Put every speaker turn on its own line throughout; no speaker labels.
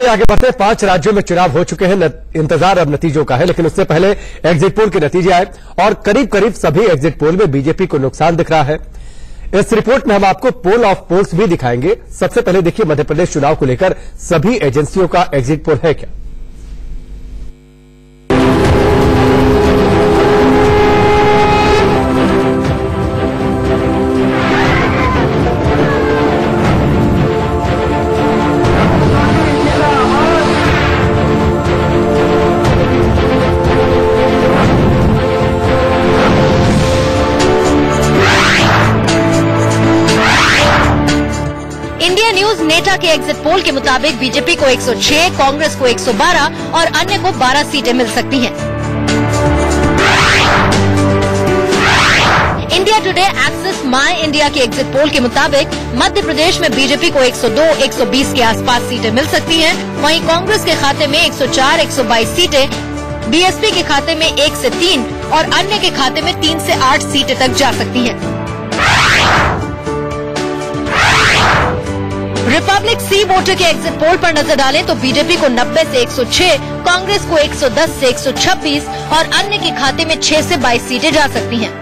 आगे बढ़ते 5 राज्यों में चुनाव हो चुके हैं। इंतजार अब नतीजों का है, लेकिन उससे पहले एग्जिट पोल के नतीजे आए और करीब करीब सभी एग्जिट पोल में बीजेपी को नुकसान दिख रहा है। इस रिपोर्ट में हम आपको पोल ऑफ पोल्स भी दिखाएंगे। सबसे पहले देखिए मध्य प्रदेश चुनाव को लेकर सभी एजेंसियों का एग्जिट पोल है क्या।
इंडिया न्यूज नेटा के एग्जिट पोल के मुताबिक बीजेपी को 106, कांग्रेस को 112 और अन्य को 12 सीटें मिल सकती हैं। इंडिया टुडे एक्सिस माई इंडिया के एग्जिट पोल के मुताबिक मध्य प्रदेश में बीजेपी को 102, 120 के आसपास सीटें मिल सकती हैं। वहीं कांग्रेस के खाते में 104, 122 सीटें, बीएसपी के खाते में 1 से 3 और अन्य के खाते में 3 से 8 सीटें तक जा सकती हैं। रिपब्लिक सी वोटर के एग्जिट पोल पर नजर डालें तो बीजेपी को 90 से 106, कांग्रेस को 110 से 126 और अन्य के खाते में 6 से 22 सीटें जा सकती हैं।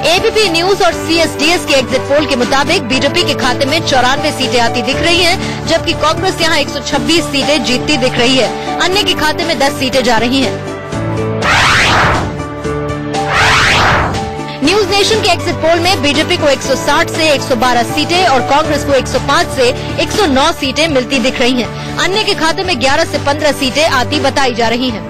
एबीपी न्यूज और सीएसडीएस के एग्जिट पोल के मुताबिक बीजेपी के खाते में 94 सीटें आती दिख रही हैं, जबकि कांग्रेस यहां 126 सीटें जीतती दिख रही है। अन्य के खाते में 10 सीटें जा रही हैं। न्यूज नेशन के एग्जिट पोल में बीजेपी को 160 से 112 सीटें और कांग्रेस को 105 से 109 सीटें मिलती दिख रही हैं। अन्य के खाते में 11 से 15 सीटें आती बताई जा रही हैं।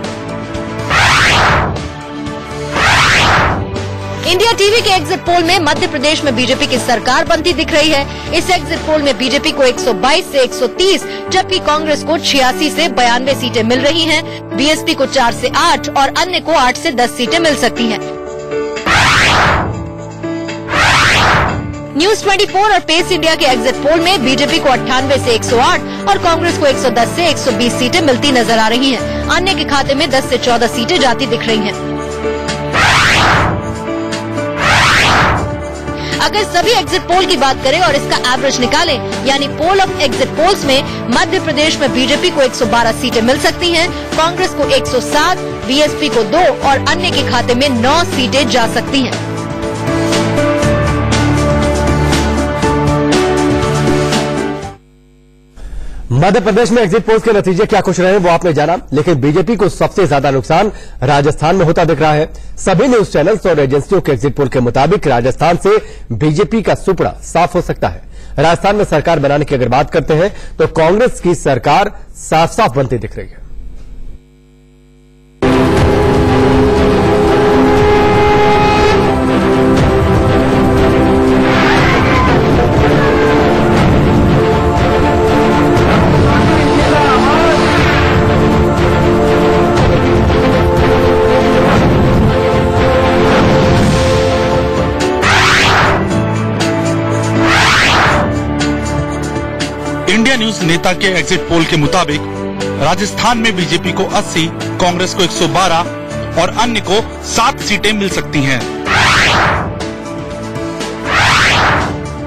इंडिया टीवी के एग्जिट पोल में मध्य प्रदेश में बीजेपी की सरकार बनती दिख रही है। इस एग्जिट पोल में बीजेपी को 122 से 130, जबकि कांग्रेस को 86 से 92 सीटें मिल रही हैं। बीएसपी को 4 से 8 और अन्य को 8 से 10 सीटें मिल सकती हैं। न्यूज 24 और पेस इंडिया के एग्जिट पोल में बीजेपी को 98 से 108 और कांग्रेस को 110 से 120 सीटें मिलती नजर आ रही हैं। अन्य के खाते में 10 से 14 सीटें जाती दिख रही हैं। अगर सभी एग्जिट पोल की बात करें और इसका एवरेज निकालें, यानी पोल ऑफ एग्जिट पोल्स में मध्य प्रदेश में बीजेपी को 112 सीटें मिल सकती हैं, कांग्रेस को 107, बीएसपी को 2 और अन्य के खाते में 9 सीटें जा सकती हैं।
मध्य प्रदेश में एग्जिट पोल्स के नतीजे क्या कुछ रहे वो आपने जाना, लेकिन बीजेपी को सबसे ज्यादा नुकसान राजस्थान में होता दिख रहा है। सभी न्यूज चैनल्स और एजेंसियों के एग्जिट पोल के मुताबिक राजस्थान से बीजेपी का सुपड़ा साफ हो सकता है। राजस्थान में सरकार बनाने की अगर बात करते हैं तो कांग्रेस की सरकार साफ साफ बनती दिख रही है।
इंडिया न्यूज नेता के एग्जिट पोल के मुताबिक राजस्थान में बीजेपी को 80, कांग्रेस को 112 और अन्य को 7 सीटें मिल सकती हैं।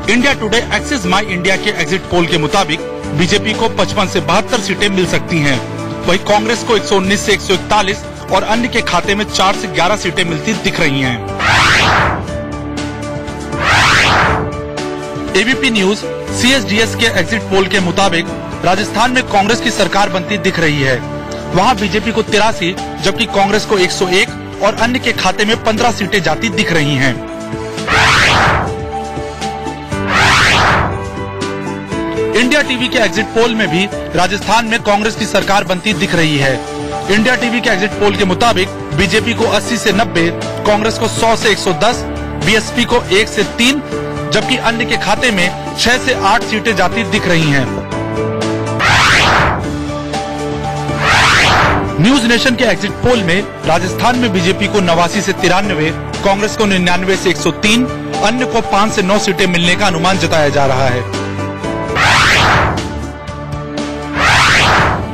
इंडिया टुडे एक्सिस माई इंडिया के एग्जिट पोल के मुताबिक बीजेपी को 55 से 72 सीटें मिल सकती हैं। वहीं कांग्रेस को 119 से 141 और अन्य के खाते में 4 से 11 सीटें मिलती दिख रही हैं। एबीपी न्यूज सीएसडीएस के एग्जिट पोल के मुताबिक राजस्थान में कांग्रेस की सरकार बनती दिख रही है। वहां बीजेपी को 83, जबकि कांग्रेस को 101 और अन्य के खाते में 15 सीटें जाती दिख रही हैं। इंडिया टीवी के एग्जिट पोल में भी राजस्थान में कांग्रेस की सरकार बनती दिख रही है। इंडिया टीवी के एग्जिट पोल के मुताबिक बीजेपी को 80 से 90, कांग्रेस को 100 से 110, बीएसपी को 1 से 3, जबकि अन्य के खाते में 6 से 8 सीटें जाती दिख रही हैं। न्यूज नेशन के एग्जिट पोल में राजस्थान में बीजेपी को 89 से 93, कांग्रेस को 99 से 103, अन्य को 5 से 9 सीटें मिलने का अनुमान जताया जा रहा है।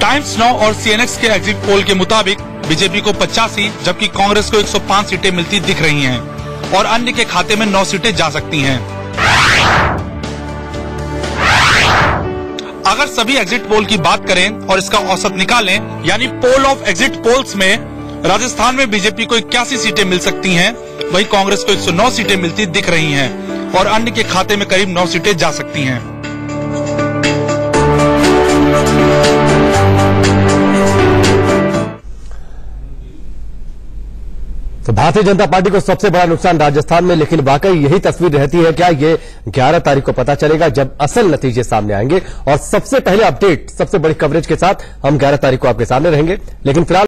टाइम्स नाउ और सीएनएक्स के एग्जिट पोल के मुताबिक बीजेपी को 85, जबकि कांग्रेस को 105 सीटें मिलती दिख रही हैं और अन्य के खाते में 9 सीटें जा सकती हैं। अगर सभी एग्जिट पोल की बात करें और इसका औसत निकालें, यानी पोल ऑफ एग्जिट पोल्स में राजस्थान में बीजेपी को 81 सीटें मिल सकती हैं, वहीं कांग्रेस को 109 सीटें मिलती दिख रही हैं और अन्य के खाते में करीब 9 सीटें जा सकती हैं।
तो भारतीय जनता पार्टी को सबसे बड़ा नुकसान राजस्थान में, लेकिन वाकई यही तस्वीर रहती है क्या? ये 11 तारीख को पता चलेगा जब असल नतीजे सामने आएंगे और सबसे पहले अपडेट, सबसे बड़ी कवरेज के साथ हम 11 तारीख को आपके सामने रहेंगे। लेकिन फिलहाल